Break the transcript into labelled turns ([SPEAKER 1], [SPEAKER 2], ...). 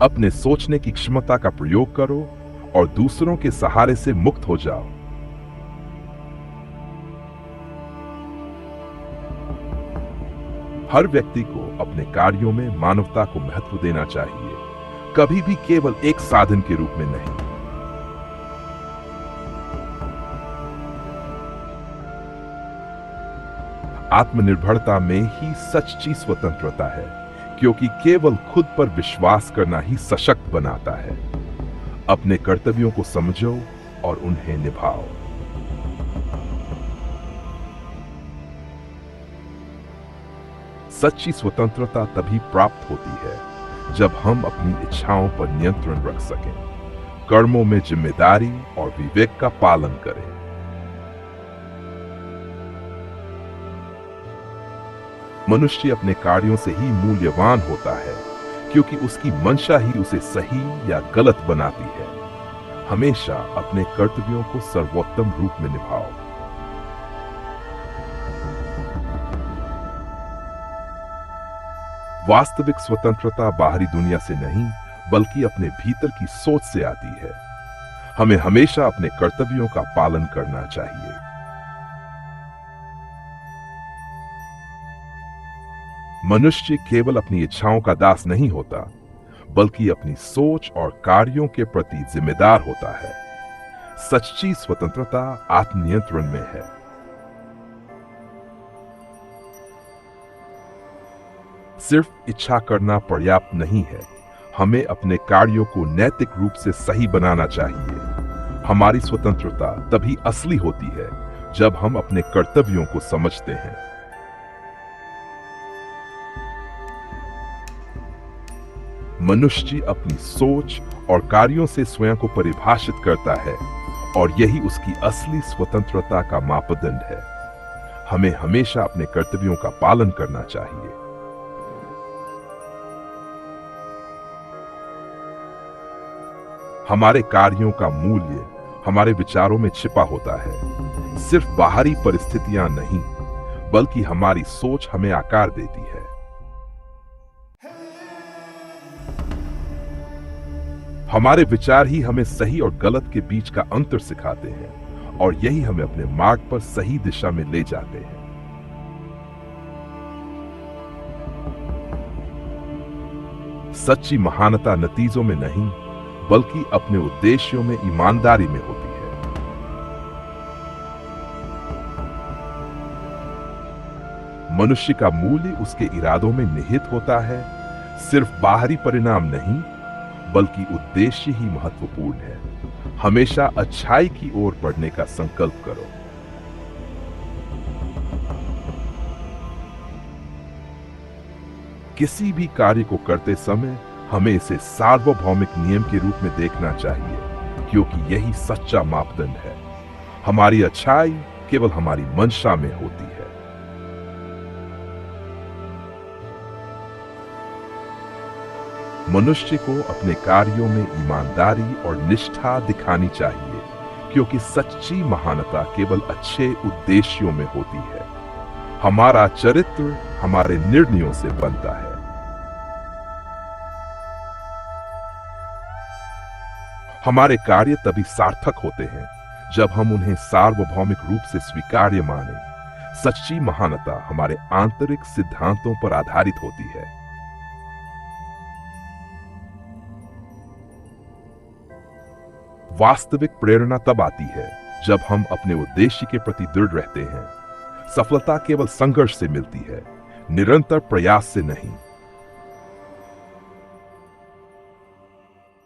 [SPEAKER 1] अपने सोचने की क्षमता का प्रयोग करो और दूसरों के सहारे से मुक्त हो जाओ। हर व्यक्ति को अपने कार्यों में मानवता को महत्व देना चाहिए, कभी भी केवल एक साधन के रूप में नहीं। आत्मनिर्भरता में ही सच्ची स्वतंत्रता है, क्योंकि केवल खुद पर विश्वास करना ही सशक्त बनाता है। अपने कर्तव्यों को समझो और उन्हें निभाओ। सच्ची स्वतंत्रता तभी प्राप्त होती है जब हम अपनी इच्छाओं पर नियंत्रण रख सकें, कर्मों में जिम्मेदारी और विवेक का पालन करें। मनुष्य अपने कार्यों से ही मूल्यवान होता है, क्योंकि उसकी मंशा ही उसे सही या गलत बनाती है। हमेशा अपने कर्तव्यों को सर्वोत्तम रूप में निभाओ। वास्तविक स्वतंत्रता बाहरी दुनिया से नहीं, बल्कि अपने भीतर की सोच से आती है। हमें हमेशा अपने कर्तव्यों का पालन करना चाहिए। मनुष्य केवल अपनी इच्छाओं का दास नहीं होता, बल्कि अपनी सोच और कार्यों के प्रति जिम्मेदार होता है। सच्ची स्वतंत्रता आत्मनियंत्रण में है। सिर्फ इच्छा करना पर्याप्त नहीं है, हमें अपने कार्यों को नैतिक रूप से सही बनाना चाहिए। हमारी स्वतंत्रता तभी असली होती है जब हम अपने कर्तव्यों को समझते हैं। मनुष्य अपनी सोच और कार्यों से स्वयं को परिभाषित करता है, और यही उसकी असली स्वतंत्रता का मापदंड है। हमें हमेशा अपने कर्तव्यों का पालन करना चाहिए। हमारे कार्यों का मूल्य हमारे विचारों में छिपा होता है। सिर्फ बाहरी परिस्थितियां नहीं, बल्कि हमारी सोच हमें आकार देती है। हमारे विचार ही हमें सही और गलत के बीच का अंतर सिखाते हैं, और यही हमें अपने मार्ग पर सही दिशा में ले जाते हैं। सच्ची महानता नतीजों में नहीं, बल्कि अपने उद्देश्यों में ईमानदारी में होती है। मनुष्य का मूल्य उसके इरादों में निहित होता है। सिर्फ बाहरी परिणाम नहीं, बल्कि उद्देश्य ही महत्वपूर्ण है। हमेशा अच्छाई की ओर बढ़ने का संकल्प करो। किसी भी कार्य को करते समय हमें इसे सार्वभौमिक नियम के रूप में देखना चाहिए, क्योंकि यही सच्चा मापदंड है। हमारी अच्छाई केवल हमारी मंशा में होती है। मनुष्य को अपने कार्यों में ईमानदारी और निष्ठा दिखानी चाहिए, क्योंकि सच्ची महानता केवल अच्छे उद्देश्यों में होती है। हमारा चरित्र हमारे निर्णयों से बनता है। हमारे कार्य तभी सार्थक होते हैं जब हम उन्हें सार्वभौमिक रूप से स्वीकार्य माने। सच्ची महानता हमारे आंतरिक सिद्धांतों पर आधारित होती है। वास्तविक प्रेरणा तब आती है जब हम अपने उद्देश्य के प्रति दृढ़ रहते हैं। सफलता केवल संघर्ष से मिलती है, निरंतर प्रयास से नहीं।